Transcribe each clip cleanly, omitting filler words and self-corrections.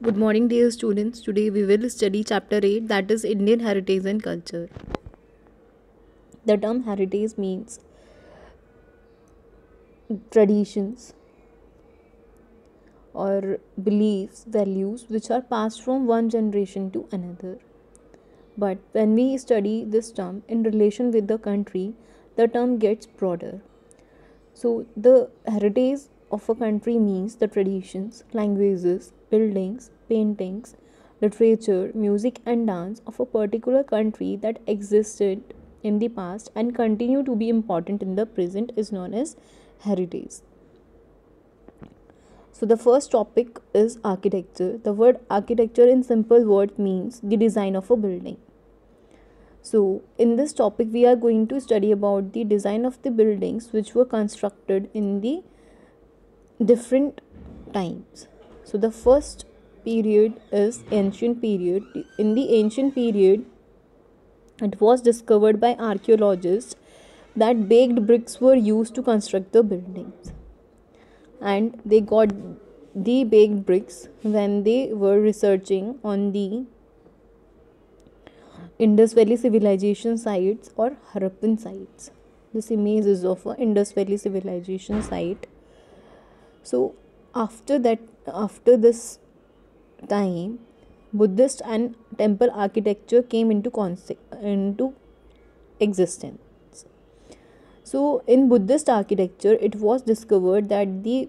Good morning, dear students. Today we will study chapter 8, that is Indian heritage and culture. The term heritage means traditions or beliefs, values which are passed from one generation to another. But when we study this term in relation with the country, the term gets broader. So, the heritage of a country means the traditions, languages, buildings, paintings, literature, music, and dance of a particular country that existed in the past and continue to be important in the present is known as heritage. So, the first topic is architecture. The word architecture in simple words means the design of a building. So, in this topic, we are going to study about the design of the buildings which were constructed in the different times. So, the first period is ancient period. In the ancient period, it was discovered by archaeologists that baked bricks were used to construct the buildings, and they got the baked bricks when they were researching on the Indus Valley civilization sites or Harappan sites. This image is of a Indus Valley civilization site. So after this time, Buddhist and temple architecture came into existence. So in Buddhist architecture, it was discovered that the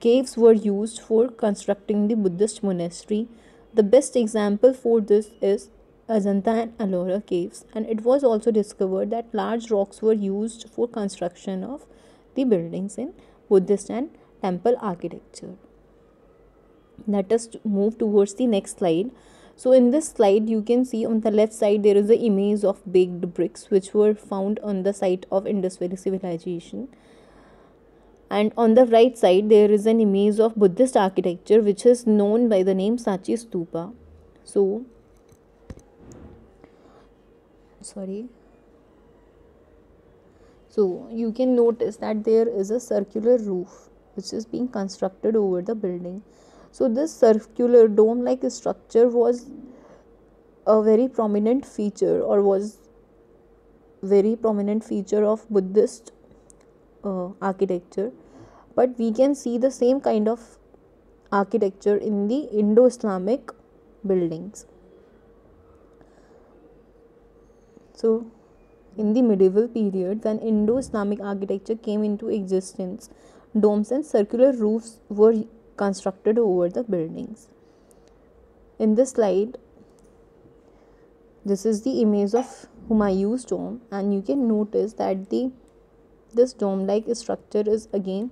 caves were used for constructing the Buddhist monastery. The best example for this is Ajanta and Ellora caves, and it was also discovered that large rocks were used for construction of the buildings in Buddhist and temple architecture. Let us move towards the next slide. So in this slide you can see on the left side there is an image of baked bricks which were found on the site of Indus Valley civilization, and on the right side there is an image of Buddhist architecture which is known by the name Sachi Stupa. So you can notice that there is a circular roof which is being constructed over the building. So this circular dome like structure was a very prominent feature of Buddhist architecture, but we can see the same kind of architecture in the Indo-Islamic buildings. So in the medieval period, when Indo-Islamic architecture came into existence, domes and circular roofs were constructed over the buildings. In this slide, this is the image of Humayun's tomb, and you can notice that this dome-like structure is again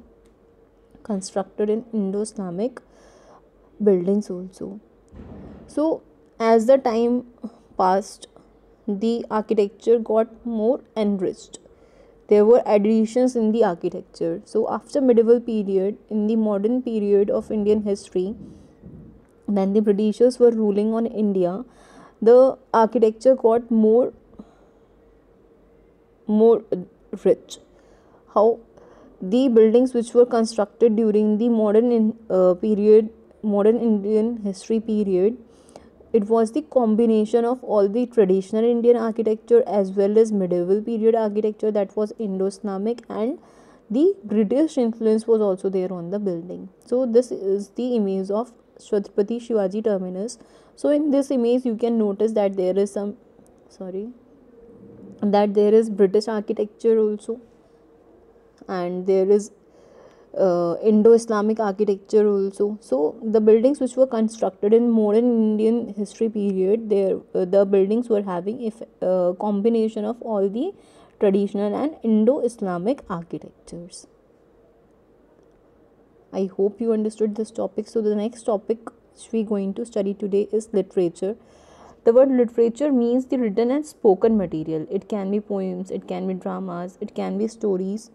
constructed in Indo-Islamic buildings also. So as the time passed, the architecture got more enriched. There were additions in the architecture. So after medieval period, in the modern period of Indian history, when the Britishers were ruling on India, the architecture got more rich. How the buildings which were constructed during the modern Indian history period, it was the combination of all the traditional Indian architecture as well as medieval period architecture that was Indo-Islamic, and the British influence was also there on the building. So this is the image of Chhatrapati Shivaji terminus. So in this image you can notice that there is British architecture also, and there is Indo-Islamic architecture also. So the buildings which were constructed in modern Indian history period, the buildings were having a combination of all the traditional and Indo-Islamic architectures. I hope you understood this topic. So the next topic which we are going to study today is literature. The word literature means the written and spoken material. It can be poems, it can be dramas, it can be stories.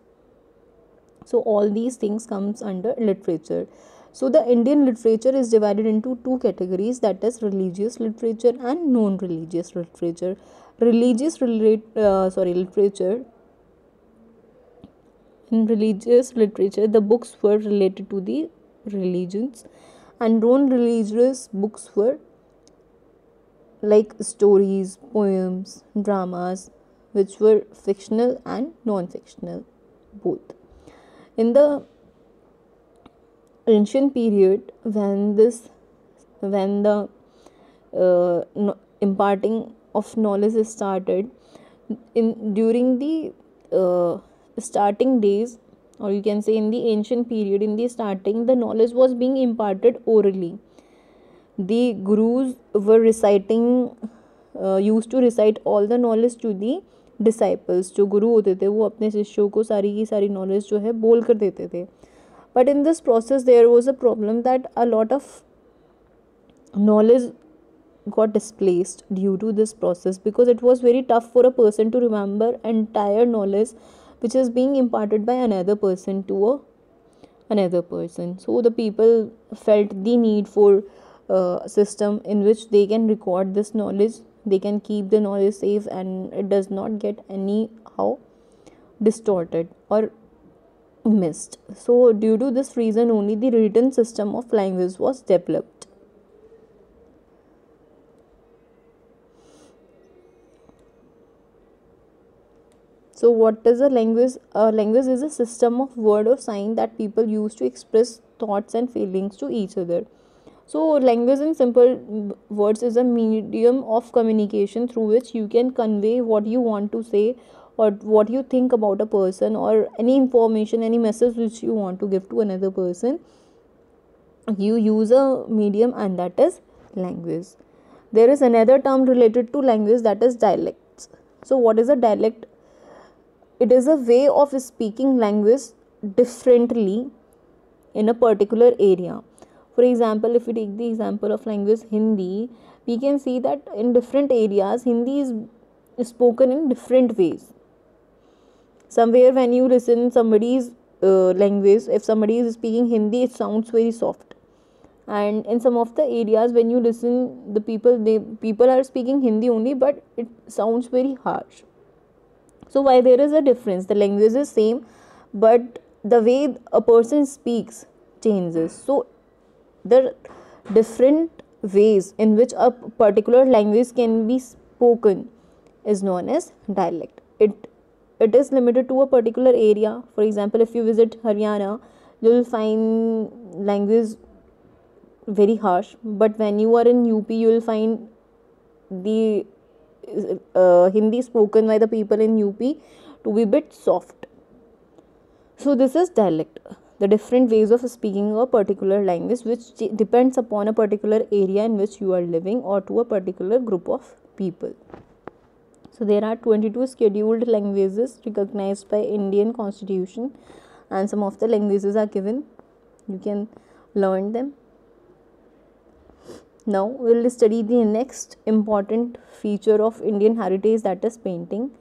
So all these things comes under literature. So the Indian literature is divided into two categories, that is religious literature and non-religious literature. Literature. In religious literature, the books were related to the religions, and non-religious books were like stories, poems, dramas, which were fictional and non-fictional both. In the ancient period, when the imparting of knowledge is started, in during the starting days, or you can say in the ancient period, in the starting, the knowledge was being imparted orally. The gurus were reciting, used to recite all the knowledge to the disciples. जो गुरु होते थे वो अपने शिष्यों को सारी की सारी नॉलेज जो है बोल कर देते थे. But in this process there was a problem that a lot of knowledge got displaced due to this process, because it was very tough for a person to remember entire knowledge which is being imparted by another person to another person. So the people felt the need for a system in which they can record this knowledge, they can keep the knowledge safe, and it does not get anyhow distorted or missed. So due to this reason only the written system of language was developed. So what is a language? A language is a system of word or sign that people use to express thoughts and feelings to each other. So language in simple words is a medium of communication through which you can convey what you want to say, or what you think about a person, or any information, any message which you want to give to another person. You use a medium, and that is language. There is another term related to language, that is dialects. So what is a dialect? It is a way of speaking language differently in a particular area. For example, if we take the example of language Hindi, we can see that in different areas Hindi is spoken in different ways. Somewhere when you listen somebody's language, if somebody is speaking Hindi, it sounds very soft. And in some of the areas when you listen, the people are speaking Hindi only, but it sounds very harsh. So why there is a difference? The language is same, but the way a person speaks changes. So the different ways in which a particular language can be spoken is known as dialect. It is limited to a particular area. For example, if you visit Haryana, you will find language very harsh, but when you are in UP, you will find the Hindi spoken by the people in UP to be a bit soft. So this is dialect, the different ways of speaking a particular language, which depends upon a particular area in which you are living, or to a particular group of people. So there are 22 scheduled languages recognized by Indian Constitution, and some of the languages are given. You can learn them. Now we will study the next important feature of Indian heritage, that is painting.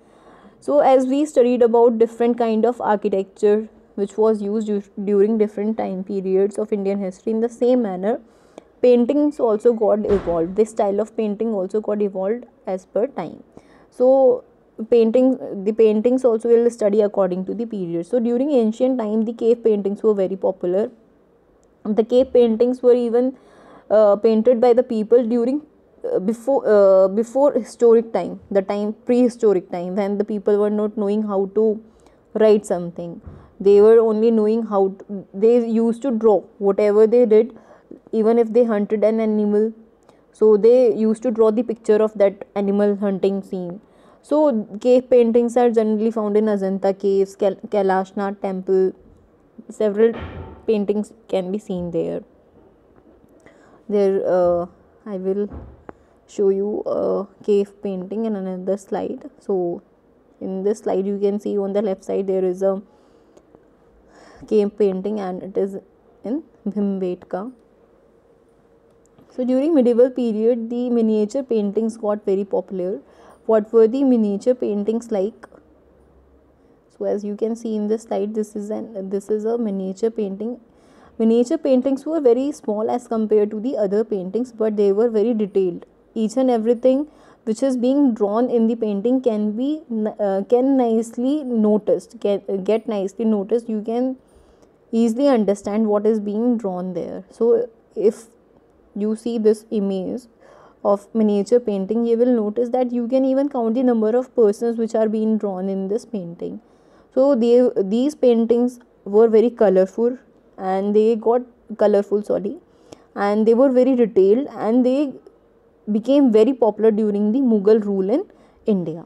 So as we studied about different kind of architecture which was used during different time periods of Indian history, in the same manner paintings also got evolved. This style of painting also got evolved as per time. So the paintings also will study according to the period. So during ancient time, the cave paintings were very popular. The cave paintings were even painted by the people during before historic time, the time prehistoric time, when the people were not knowing how to write something. They were only knowing how to, they used to draw whatever they did. Even if they hunted an animal, so they used to draw the picture of that animal hunting scene. So cave paintings are generally found in Ajanta caves, Kailashnath temple. Several paintings can be seen there. I will show you a cave painting in another slide. So in this slide you can see on the left side there is a cave painting, and it is in Bhimbetka. So during medieval period, the miniature paintings got very popular. What were the miniature paintings like? So as you can see in this slide, this is a miniature painting. Miniature paintings were very small as compared to the other paintings, but they were very detailed. Each and everything which is being drawn in the painting can nicely noticed. Get nicely noticed. You can easily understand what is being drawn there. So if you see this image of miniature painting, you will notice that you can even count the number of persons which are being drawn in this painting. So these paintings were very colorful, and they got colorful, sorry, and they were very detailed, and they became very popular during the Mughal rule in India.